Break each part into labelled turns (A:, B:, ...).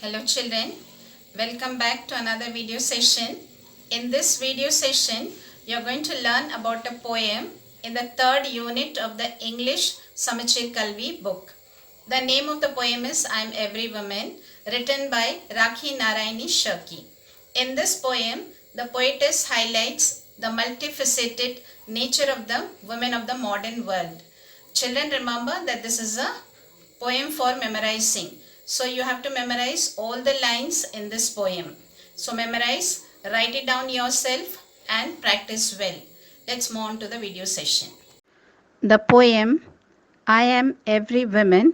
A: Hello children, welcome back to another video session. In this video session, you are going to learn about a poem in the third unit of the English Samachir Kalvi book. The name of the poem is I Am Every Woman, written by Rakhi Narayani Shirky. In this poem, the poetess highlights the multifaceted nature of the women of the modern world. Children, remember that this is a poem for memorizing. So you have to memorize all the lines in this poem. So memorize, write it down yourself and practice well. Let's move on to the video session. The poem I Am Every Woman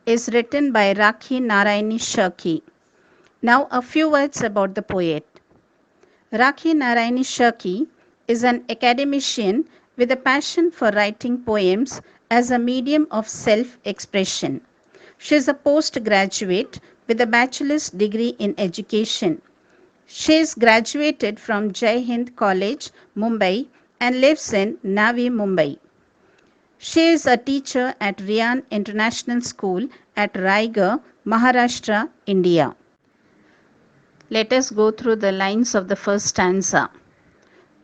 A: is written by Rakhi Narayani Shirky. Now a few words about the poet. Rakhi Narayani Shirky is an academician with a passion for writing poems as a medium of self-expression. She is a postgraduate with a bachelor's degree in education. She is graduated from Jai Hind College, Mumbai and lives in Navi, Mumbai. She is a teacher at Rian International School at Raigarh, Maharashtra, India. Let us go through the lines of the first stanza.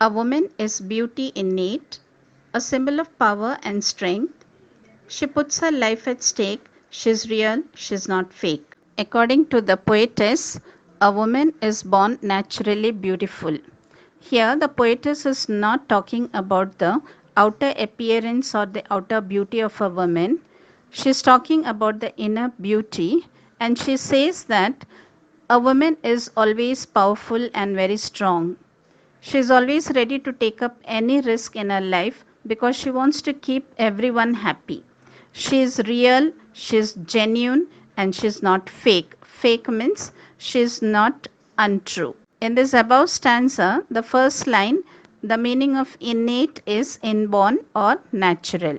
A: A woman is beauty innate, a symbol of power and strength. She puts her life at stake. She's real, she's not fake. According to the poetess, a woman is born naturally beautiful. Here, the poetess is not talking about the outer appearance or the outer beauty of a woman. She's talking about the inner beauty, and she says that a woman is always powerful and very strong. She is always ready to take up any risk in her life because she wants to keep everyone happy. She is real, she is genuine, and she is not fake. Fake means she is not untrue. In this above stanza, the first line, the meaning of innate is inborn or natural.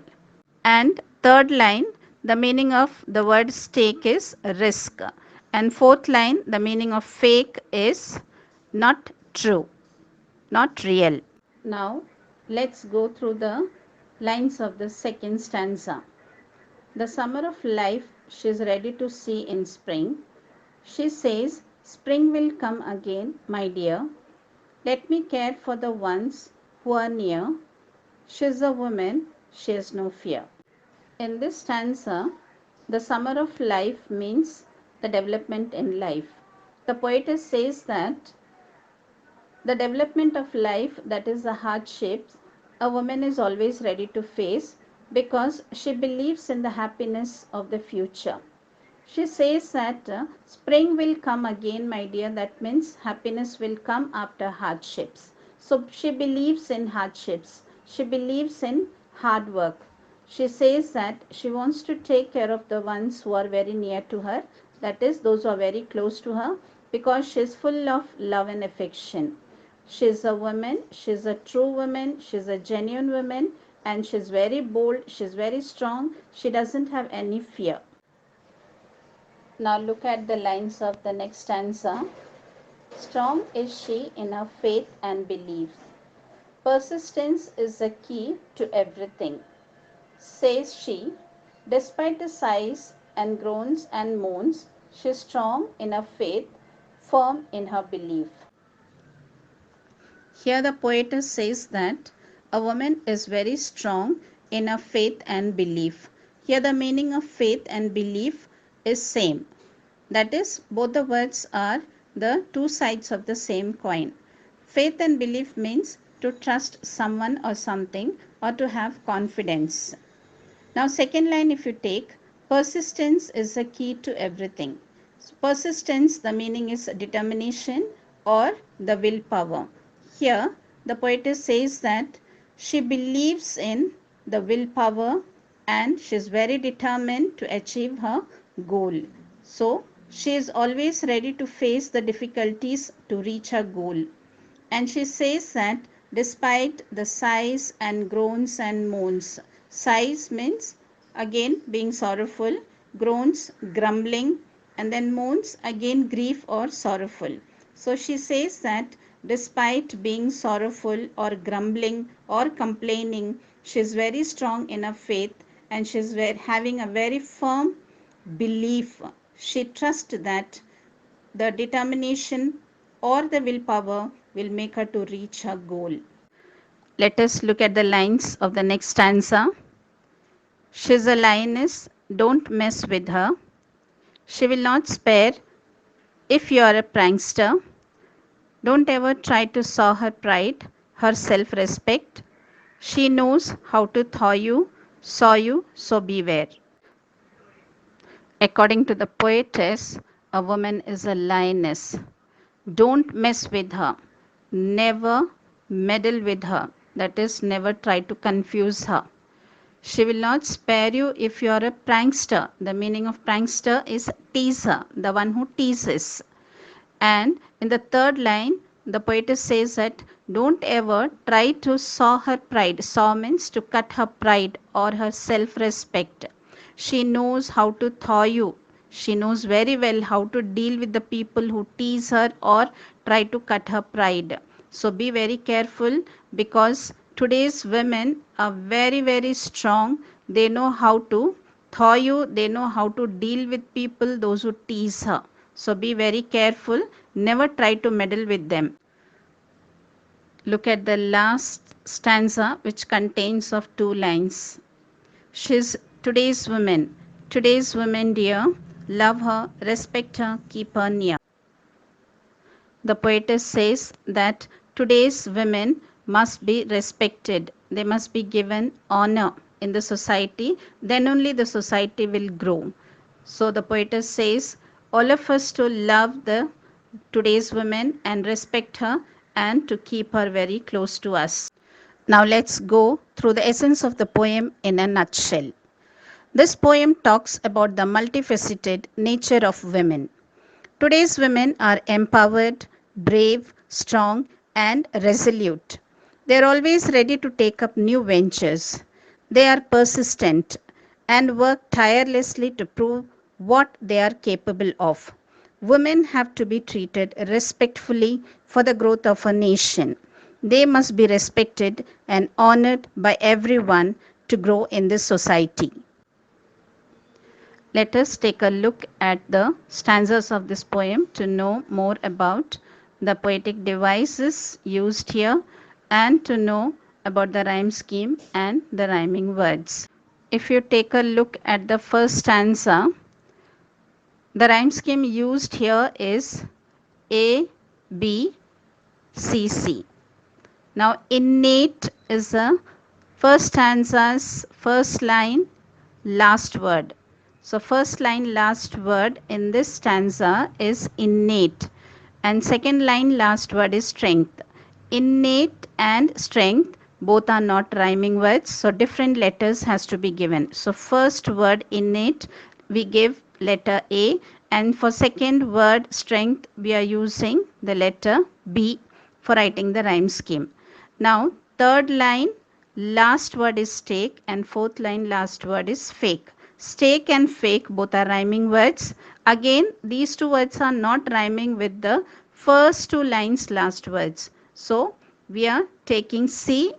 A: And third line, the meaning of the word stake is risk. And fourth line, the meaning of fake is not true, not real. Now, let's go through the lines of the second stanza. The summer of life she is ready to see in spring. She says, spring will come again, my dear. Let me care for the ones who are near. She is a woman, she has no fear. In this stanza, the summer of life means the development in life. The poetess says that the development of life, that is the hardships, a woman is always ready to face because she believes in the happiness of the future. She says that spring will come again, my dear. That means happiness will come after hardships. So she believes in hardships. She believes in hard work. She says that she wants to take care of the ones who are very near to her, that is, those who are very close to her, because she is full of love and affection. She is a woman, she is a true woman, she is a genuine woman, and she is very bold, she is very strong, she doesn't have any fear. Now look at the lines of the next stanza. Strong is she in her faith and belief. Persistence is the key to everything, says she. Despite the sighs and groans and moans, she is strong in her faith, firm in her belief. Here the poetess says that a woman is very strong in her faith and belief. Here the meaning of faith and belief is same. That is, both the words are the two sides of the same coin. Faith and belief means to trust someone or something or to have confidence. Now second line if you take, persistence is the key to everything. So, persistence, the meaning is determination or the willpower. Here the poetess says that she believes in the willpower and she is very determined to achieve her goal. So she is always ready to face the difficulties to reach her goal. And she says that despite the sighs and groans and moans, sighs means again being sorrowful, groans grumbling, and then moans again grief or sorrowful. So she says that despite being sorrowful or grumbling or complaining, she is very strong in her faith and she is having a very firm belief. She trusts that the determination or the willpower will make her to reach her goal. Let us look at the lines of the next stanza. She's a lioness, don't mess with her. She will not spare if you are a prankster. Don't ever try to sow her pride, her self respect. She knows how to thaw you, saw you, so beware. According to the poetess, a woman is a lioness. Don't mess with her. Never meddle with her. That is, never try to confuse her. She will not spare you if you are a prankster. The meaning of prankster is teaser, the one who teases. And in the third line, the poetess says that don't ever try to saw her pride. Saw means to cut her pride or her self respect. She knows how to thaw you. She knows very well how to deal with the people who tease her or try to cut her pride. So be very careful, because today's women are very, very strong. They know how to thaw you, they know how to deal with people, those who tease her. So be very careful. Never try to meddle with them. Look at the last stanza, which contains of 2 lines. She's today's woman. Today's woman, dear. Love her, respect her, keep her near. The poetess says that today's women must be respected. They must be given honor in the society. Then only the society will grow. So the poetess says all of us to love the today's women and respect her and to keep her very close to us. Now let's go through the essence of the poem in a nutshell. This poem talks about the multifaceted nature of women. Today's women are empowered, brave, strong, and resolute. They are always ready to take up new ventures. They are persistent and work tirelessly to prove what they are capable of. Women have to be treated respectfully for the growth of a nation. They must be respected and honored by everyone to grow in this society. Let us take a look at the stanzas of this poem to know more about the poetic devices used here and to know about the rhyme scheme and the rhyming words. If you take a look at the first stanza, the rhyme scheme used here is A, B, C, C. Now, innate is the first stanza's first line, last word. So, first line, last word in this stanza is innate, and second line, last word is strength. Innate and strength both are not rhyming words, so different letters has to be given. So, first word innate, we give letter A, and for second word strength, we are using the letter B for writing the rhyme scheme. Now, third line, last word is stake, and fourth line, last word is fake. Stake and fake both are rhyming words. Again, these two words are not rhyming with the first 2 lines last words. So, we are taking C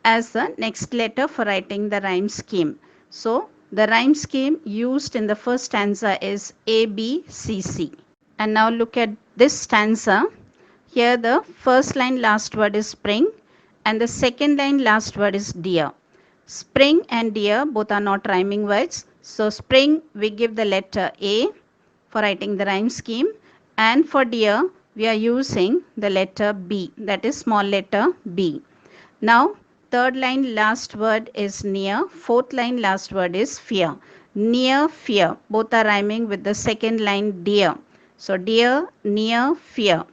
A: as the next letter for writing the rhyme scheme. So, the rhyme scheme used in the first stanza is A, B, C, C. And now look at this stanza. Here the first line last word is spring and the second line last word is dear. Spring and dear both are not rhyming words. So spring we give the letter A for writing the rhyme scheme, and for dear we are using the letter B, that is small letter B. Now third line last word is near, fourth line last word is fear. Near, fear both are rhyming with the second line dear. So dear, near, fear.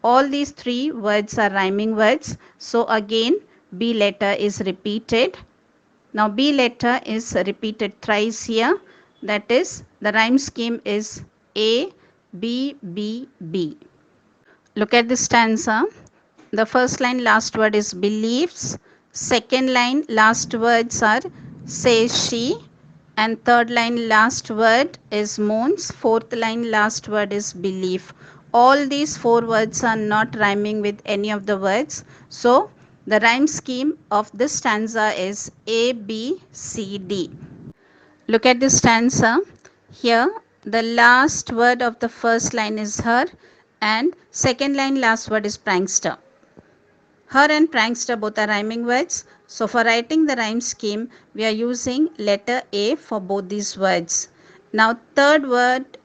A: All these 3 words are rhyming words. So again B letter is repeated. Now B letter is repeated thrice here. That is, the rhyme scheme is A, B, B, B. Look at this stanza. The first line last word is believes. Second line last words are says she. And third line last word is moans. Fourth line last word is belief. All these 4 words are not rhyming with any of the words. So the rhyme scheme of this stanza is A, B, C, D. Look at this stanza. Here The last word of the first line is her and second line last word is prankster. Her and prankster both are rhyming words. So for writing the rhyme scheme, we are using letter A for both these words. Now third word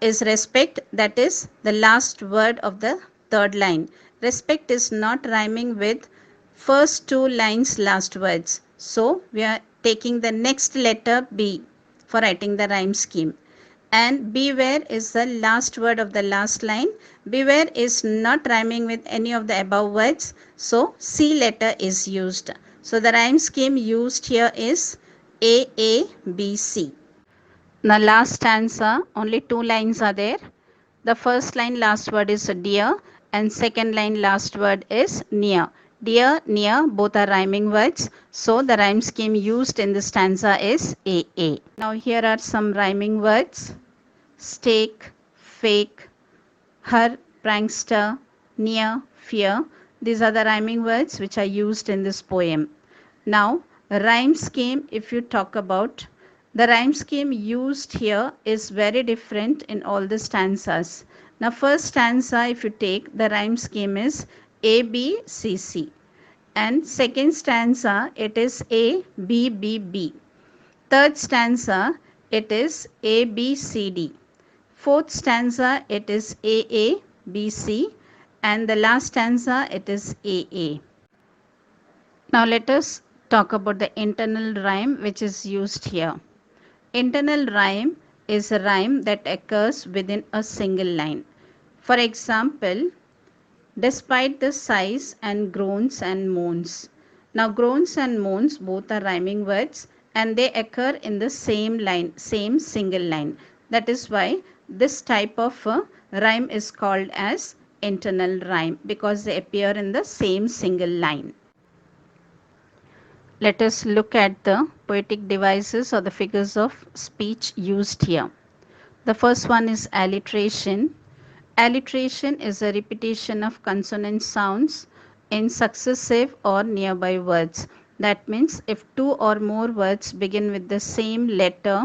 A: is respect, that is the last word of the third line. Respect is not rhyming with first two lines last words. So we are taking the next letter B for writing the rhyme scheme. And beware is the last word of the last line. Beware is not rhyming with any of the above words. So C letter is used. So the rhyme scheme used here is A A B C. The last stanza, only two lines are there. The first line last word is dear and second line last word is near. Dear, near, both are rhyming words. So the rhyme scheme used in this stanza is AA. Now here are some rhyming words. Stake, fake, her, prankster, near, fear. These are the rhyming words which are used in this poem. Now, rhyme scheme, if you talk about, the rhyme scheme used here is very different in all the stanzas. Now, first stanza, if you take, the rhyme scheme is A, B, C, C. And second stanza, it is A, B, B, B. Third stanza, it is A, B, C, D. Fourth stanza, it is A, A, B, C. And the last stanza, it is A, A. Now let us talk about the internal rhyme which is used here. Internal rhyme is a rhyme that occurs within a single line. For example, despite the sighs and groans and moans. Now groans and moans both are rhyming words and they occur in the same line, same single line. That is why this type of rhyme is called as internal rhyme because they appear in the same single line. Let us look at the poetic devices or the figures of speech used here. The first one is alliteration. Alliteration is a repetition of consonant sounds in successive or nearby words. That means if two or more words begin with the same letter,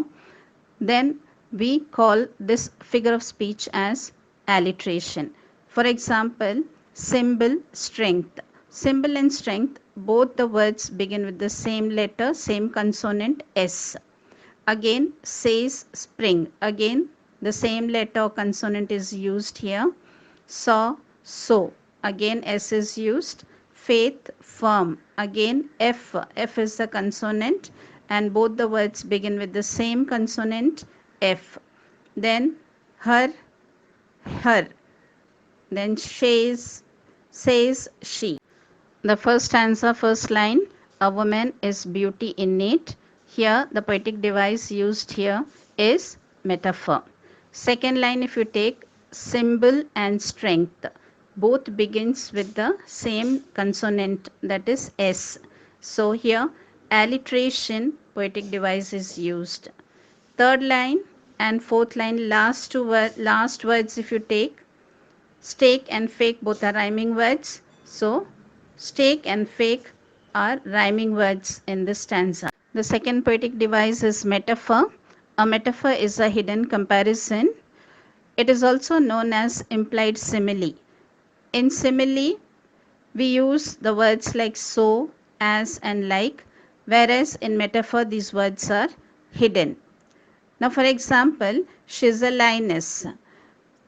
A: then we call this figure of speech as alliteration. For example, symbol, strength. Symbol and strength, both the words begin with the same letter, same consonant S. Again, says, spring. Again, the same letter or consonant is used here. Saw, so. Again, S is used. Faith, firm. Again, F. F is the consonant and both the words begin with the same consonant F. Then her, her. Then says, she. The first stanza, first line, a woman is beauty innate. Here, the poetic device used here is metaphor. Second line, if you take symbol and strength, both begins with the same consonant, that is S. So here, alliteration, poetic device is used. Third line and fourth line, last words if you take, stake and fake both are rhyming words. So stake and fake are rhyming words in this stanza. The second poetic device is metaphor. A metaphor is a hidden comparison. It is also known as implied simile. In simile, we use the words like so, as, and like, whereas in metaphor, these words are hidden. Now, for example, she is a lioness.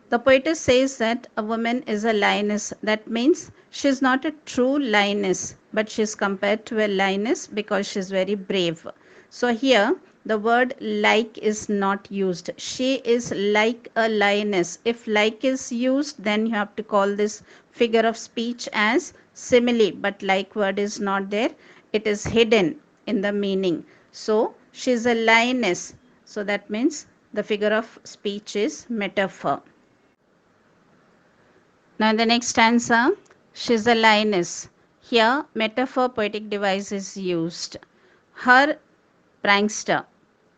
A: The poetess says that a woman is a lioness. That means she is not a true lioness, but she is compared to a lioness because she is very brave. So here the word like is not used. She is like a lioness. If like is used, then you have to call this figure of speech as simile, but like word is not there. It is hidden in the meaning. So she is a lioness. So that means the figure of speech is metaphor. Now in the next stanza, she is a lioness. Here metaphor poetic device is used. Her, prankster.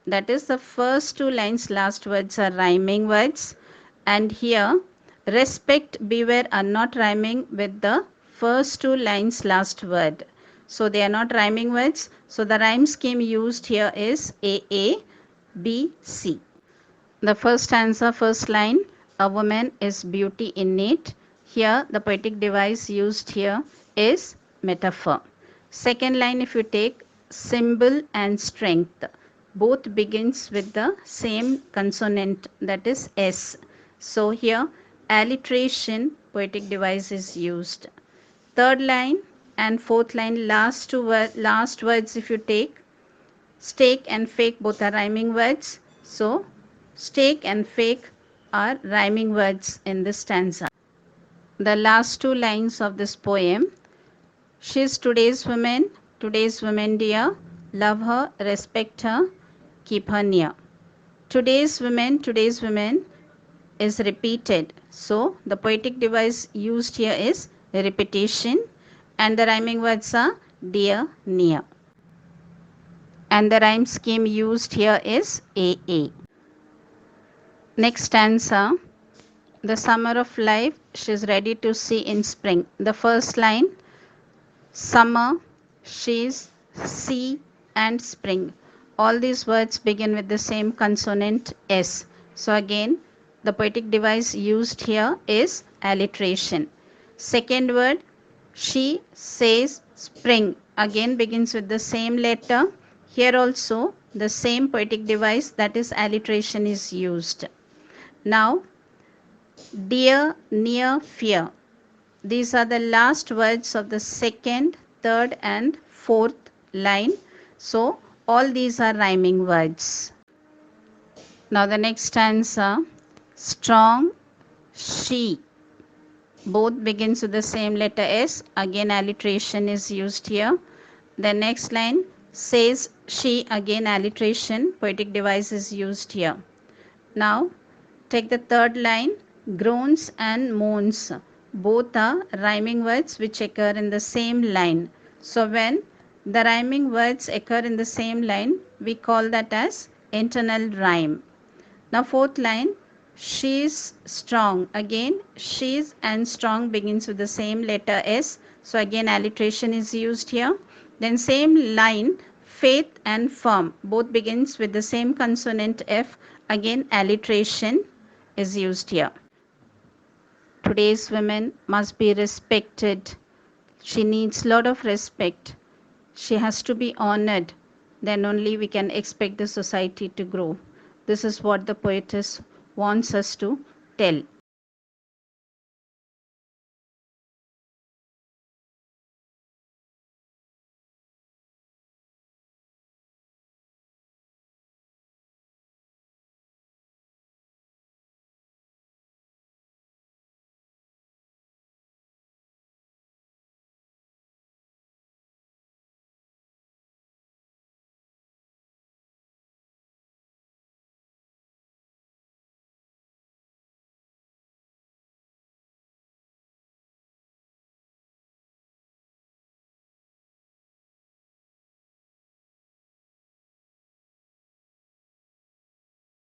A: That is the first two lines last words are rhyming words. And here respect, beware are not rhyming with the first two lines last word. So they are not rhyming words. So the rhyme scheme used here is A, B, C. The first stanza, first line, a woman is beauty innate. Here, the poetic device used here is metaphor. Second line, if you take symbol and strength, both begins with the same consonant, that is S. So here, alliteration poetic device is used. Third line and fourth line, last words if you take, stake and fake both are rhyming words. So, stake and fake are rhyming words in this stanza. The last two lines of this poem. She's today's woman dear. Love her, respect her, keep her near. Today's women is repeated. So, the poetic device used here is repetition and the rhyming words are dear, near. And the rhyme scheme used here is AA. Next stanza, the summer of life she's ready to see in spring. The first line, summer, she's, see and spring. All these words begin with the same consonant S. So again, the poetic device used here is alliteration. Second word, she says spring, again begins with the same letter. Here also the same poetic device, that is alliteration, is used. Now, dear, near, fear. These are the last words of the second, third and fourth line. So, all these are rhyming words. Now the next stanza, strong, she. Both begins with the same letter S. Again alliteration is used here. The next line, says she, again alliteration, poetic device is used here. Now take the third line, groans and moans. Both are rhyming words which occur in the same line. So when the rhyming words occur in the same line, we call that as internal rhyme. Now fourth line, she's strong. Again, she's and strong begins with the same letter S. So again alliteration is used here. Then same line, faith and firm. Both begins with the same consonant F. Again alliteration is used here. Today's women must be respected. She needs lot of respect. She has to be honored. Then only we can expect the society to grow. This is what the poetess wants us to tell.